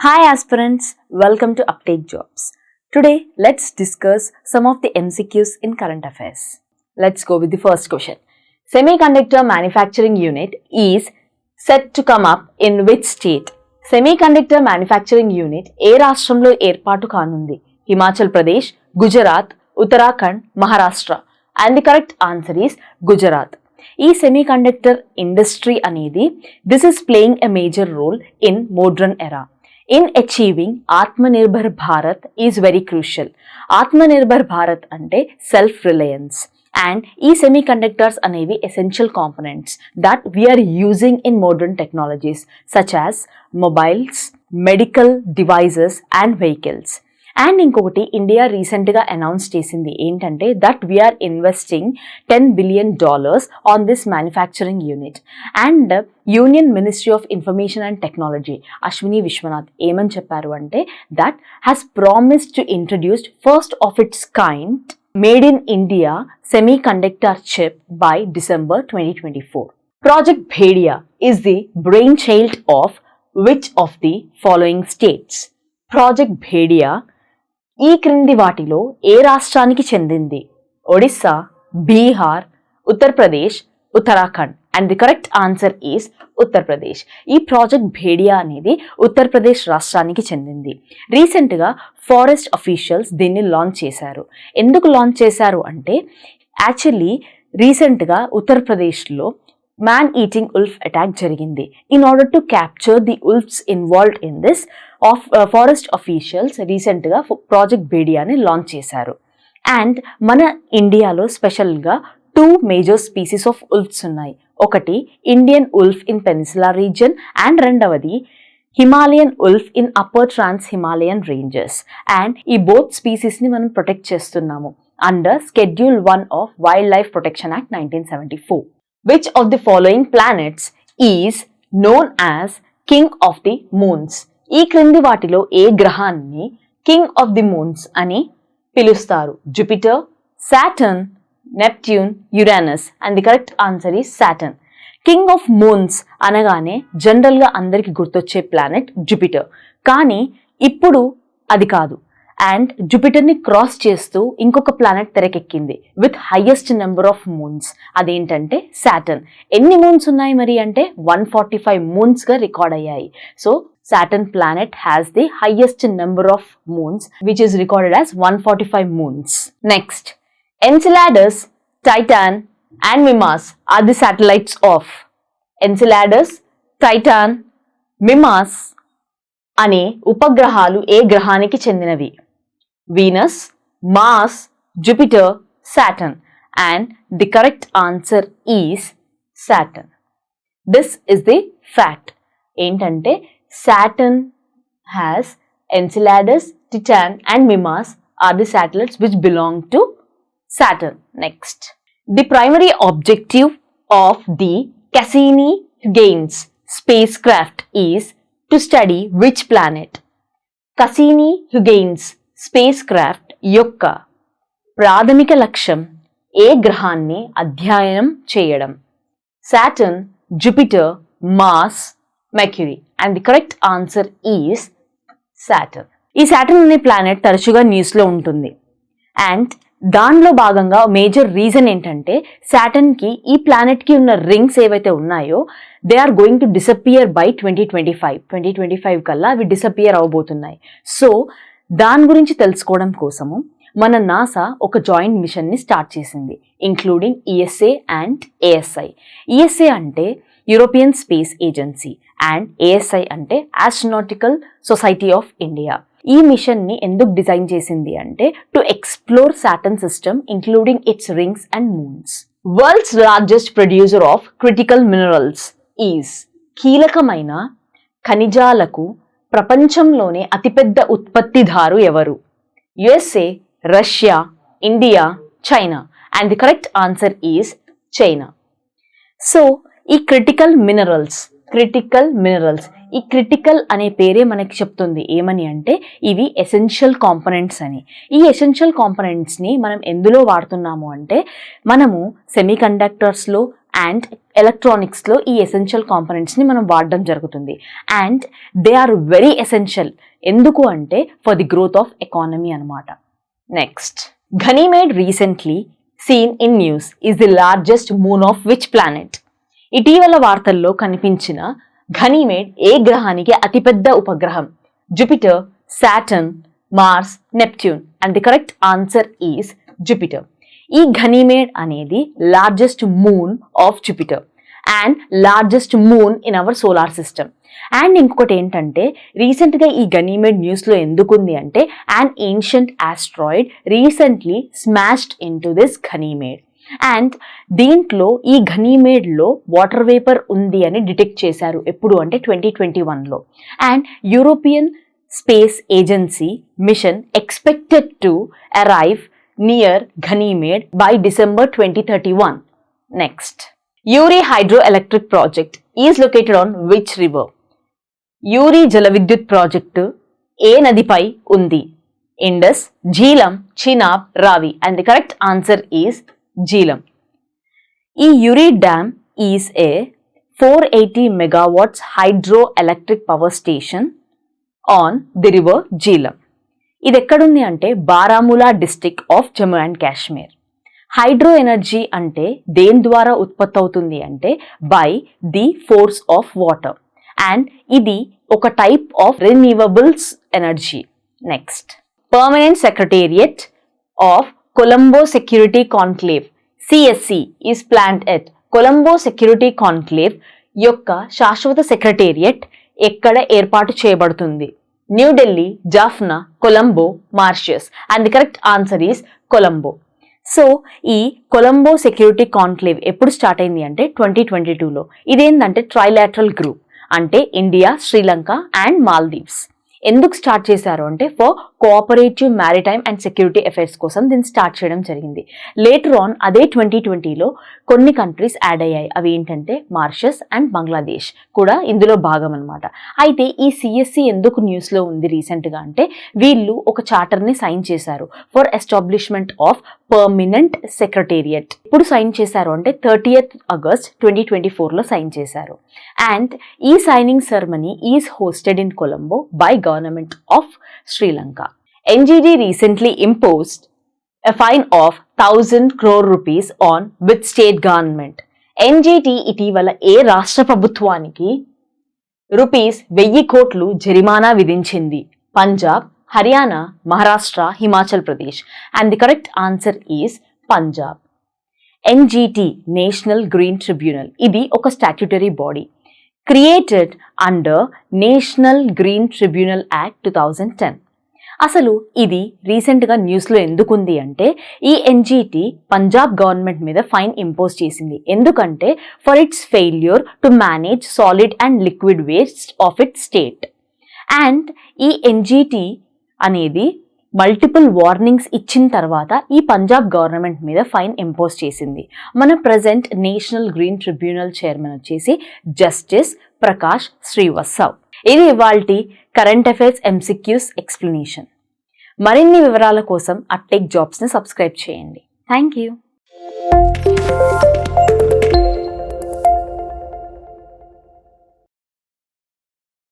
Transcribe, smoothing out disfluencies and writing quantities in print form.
Hi aspirants, welcome to Uptake Jobs. Today, let's discuss some of the MCQs in current affairs. Let's go with the first question. Semiconductor manufacturing unit is set to come up in which state? Semiconductor manufacturing unit ఏ రాష్ట్రంలో ఏర్పాటు కానుంది? Himachal Pradesh, Gujarat, Uttarakhand, Maharashtra. And the correct answer is Gujarat. ఈ semiconductor industry అనేది this is playing a major role in modern era. In achieving Atmanirbhar Bharat is very crucial. Atmanirbhar Bharat ante self-reliance. And ఈ semiconductors అనేవి essential components that we are using in modern technologies such as mobiles, medical devices and vehicles. And ఇంకొకటి India రీసెంట్గా announce చేసింది ఏంటంటే that we are investing $10 billion on this manufacturing unit. And union ministry of information and technology Ashwini Vishwanath ఏమని చెప్పారు అంటే that has promised to introduce first of its kind made in India semiconductor chip by December 2024. Project Bhedia is the brainchild of which of the following states? Project Bhedia ఈ క్రింది వాటిలో ఏ రాష్ట్రానికి చెందింది? Odisha, Bihar, Uttar Pradesh, Uttarakhand. And the correct answer is Uttar Pradesh. ఈ project Bhediya అనేది ఉత్తరప్రదేశ్ రాష్ట్రానికి చెందింది. రీసెంట్గా ఫారెస్ట్ అఫీషియల్స్ దీన్ని లాంచ్ చేశారు. ఎందుకు లాంచ్ చేశారు అంటే యాక్చువల్లీ రీసెంట్గా ఉత్తరప్రదేశ్లో మ్యాన్ ఈటింగ్ ఉల్ఫ్ అటాక్ జరిగింది. In order to capture the wolves involved in this forest officials రీసెంట్గా ప్రాజెక్ట్ బేడియాని లాంచ్ చేశారు. అండ్ మన ఇండియాలో స్పెషల్గా 2 మేజర్ స్పీసీస్ ఆఫ్ ఉల్ఫ్స్ ఉన్నాయి. ఒకటి Indian wolf in peninsula region and రెండవది Himalayan wolf in upper trans Himalayan ranges. And ఈ బోత్ స్పీసీస్ని మనం ప్రొటెక్ట్ చేస్తున్నాము under Schedule 1 of wildlife protection act 1974. Which of the following planets is known as King of the Moons? ఈ క్రింది వాటిలో ఏ గ్రహాన్ని king of the moons అని పిలుస్తారు? Jupiter, Saturn, Neptune, Uranus. And the correct answer is Saturn. King of moons అనగానే జనరల్గా అందరికి గుర్తొచ్చే ప్లానెట్ జూపిటర్, కానీ ఇప్పుడు అది కాదు. అండ్ జూపిటర్ని క్రాస్ చేస్తూ ఇంకొక ప్లానెట్ తెరకెక్కింది with highest number of moons. అదేంటంటే సాటర్న్. ఎన్ని మూన్స్ ఉన్నాయి మరి అంటే 145 మూన్స్గా రికార్డ్ అయ్యాయి. So Saturn planet has the highest number of moons, which is recorded as 145 moons. Next, Enceladus, Titan and Mimas are the satellites of. Enceladus, Titan, Mimas అనే ఉపగ్రహాలు ఏ గ్రహానికి చెందినవి? Venus, Mars, Jupiter, Saturn. And the correct answer is Saturn. This is the fact. ఏంటంటే Saturn has Enceladus, Titan and Mimas are the satellites which belong to Saturn. Next, the primary objective of the Cassini-Huygens spacecraft is to study which planet? Cassini-Huygens spacecraft యొక్క ప్రాథమిక లక్ష్యం ఏ గ్రహాన్ని అధ్యయనం చేయడం? Saturn, Jupiter, Mars, Mercury. And the correct answer is Saturn. ఈ Saturn అనే planet తరచుగా న్యూస్లో ఉంటుంది. అండ్ దానిలో భాగంగా మేజర్ రీజన్ ఏంటంటే సాటర్న్కి ఈ ప్లానెట్కి ఉన్న రింగ్స్ ఏవైతే ఉన్నాయో they are going to disappear by 2025 కల్లా అవి డిసపియర్ అవబోతున్నాయి. సో దాని గురించి తెలుసుకోవడం కోసము మన నాసా ఒక జాయింట్ మిషన్ని స్టార్ట్ చేసింది including ESA and ASI. ESA అంటే European space agency and ASI అంటే ఆస్ట్రోనాటికల్ సొసైటీ ఆఫ్ ఇండియా. ఈ మిషన్ని ఎందుకు డిజైన్ చేసింది అంటే to explore Saturn system including it's rings and moons. World's largest producer of critical minerals is. కీలకమైన ఖనిజాలకు ప్రపంచంలోనే అతిపెద్ద ఉత్పత్తిదారు ఎవరు? USA, Russia, India, China. And the correct answer is China. So ఈ క్రిటికల్ మినరల్స్ ఈ క్రిటికల్ అనే పేరే మనకి చెప్తుంది ఏమని అంటే ఇవి ఎసెన్షియల్ కాంపోనెంట్స్ అని. ఈ ఎసెన్షియల్ కాంపోనెంట్స్ని మనం ఎందులో వాడుతున్నాము అంటే మనము సెమీకండక్టర్స్లో అండ్ ఎలక్ట్రానిక్స్లో ఈ ఎసెన్షియల్ కాంపోనెంట్స్ని మనం వాడడం జరుగుతుంది. And they are very essential. ఎందుకు అంటే for the growth of economy అనమాట. Next, Ganymede recently seen in news is the largest moon of which planet? ఇటీవల వార్తల్లో కనిపించిన ఘనీమేడ్ ఏ గ్రహానికి అతిపెద్ద ఉపగ్రహం? Jupiter, Saturn, Mars, Neptune. And the correct answer is Jupiter. ఈ ఘనీమేడ్ అనేది largest moon of Jupiter and largest moon in our solar system. And ఇంకొకటి ఏంటంటే, రీసెంట్గా ఈ గనీమేడ్ న్యూస్లో ఎందుకుంది అంటే, an ancient asteroid recently smashed into this Ganymede. And దీంట్లో ఈ ఘనీమేడ్లో వాటర్ వేపర్ ఉంది అని డిటెక్ట్ చేశారు. ఎప్పుడు అంటే 2021లో. And European space agency mission expected to arrive near Ganymede by December 2031. Next, Uri hydroelectric project is located on which river? Uri జల విద్యుత్ ప్రాజెక్టు ఏ నదిపై ఉంది? Indus, Jhelum, Chenab, Ravi. And the correct answer is Jhelum. ఈ Uri dam is a 480 megawatts hydroelectric power station on the river Jhelum. ఇది ఎక్కడుంది అంటే Baramulla district of Jammu and Kashmir. Hydro energy అంటే దేని ద్వారా ఉత్పత్తి అవుతుంది అంటే by the force of water. And ఇది ఒక type of renewables energy. Next, permanent secretariat of Colombo security conclave CSC is planned at. Colombo security conclave యొక్క శాశ్వత సెక్రటేరియట్ ఎక్కడ ఏర్పాటు చేయబడుతుంది? New Delhi, Jaffna, Colombo, Mauritius. And the correct answer is Colombo. So ఈ కొలంబో సెక్యూరిటీ కాన్క్లేవ్ ఎప్పుడు start అయింది అంటే 2022లో. ఇదేంటంటే ట్రైలాటరల్ గ్రూప్, అంటే ఇండియా, శ్రీలంక అండ్ మాల్దీవ్స్. ఎందుకు స్టార్ట్ చేశారు అంటే for cooperative maritime and security affairs కోసం దీన్ని స్టార్ట్ చేయడం జరిగింది. లేటర్ ఆన్ అదే 2020లో కొన్ని కంట్రీస్ యాడ్ అయ్యాయి. అవి ఏంటంటే మారిషస్ అండ్ బంగ్లాదేశ్ కూడా ఇందులో భాగం అనమాట. అయితే ఈ సిఎస్సి ఎందుకు న్యూస్లో ఉంది రీసెంట్గా అంటే, వీళ్ళు ఒక చార్టర్ని సైన్ చేశారు for establishment of permanent secretariat. ఇప్పుడు సైన్ చేశారు అంటే 30th August 2024లో సైన్ చేశారు. అండ్ ఈ signing ceremony is hosted in Colombo by government of Sri Lanka. NGT recently imposed a fine of 1,000 crore rupees on which state government? NGT ఇటీవల ఏ రాష్ట్ర ప్రభుత్వానికి ₹1000 కోట్లు జరిమానా విధించింది? Punjab, Haryana, Maharashtra, Himachal Pradesh. And the correct answer is Punjab. NGT national green tribunal ఇది ఒక statutory body created under national green tribunal act 2010. అసలు ఇది రీసెంట్గా న్యూస్లో ఎందుకుంది అంటే, ఈ NGT పంజాబ్ గవర్నమెంట్ మీద ఫైన్ ఇంపోజ్ చేసింది. ఎందుకంటే for it's failure to manage solid and liquid waste of it's state. And ఈ NGT అనేది మల్టిపుల్ వార్నింగ్స్ ఇచ్చిన తర్వాత ఈ పంజాబ్ గవర్నమెంట్ మీద ఫైన్ ఇంపోజ్ చేసింది. మన present national green tribunal chairman వచ్చేసి జస్టిస్ ప్రకాష్ శ్రీవత్సవ్. ఇది ఇవాల్టి కరెంట్ అఫైర్స్ MCQs ఎక్స్ప్లెనేషన్. మరిన్ని వివరాల కోసం అట్టెక్ జాబ్స్ని సబ్స్క్రైబ్ చేయండి. Thank you.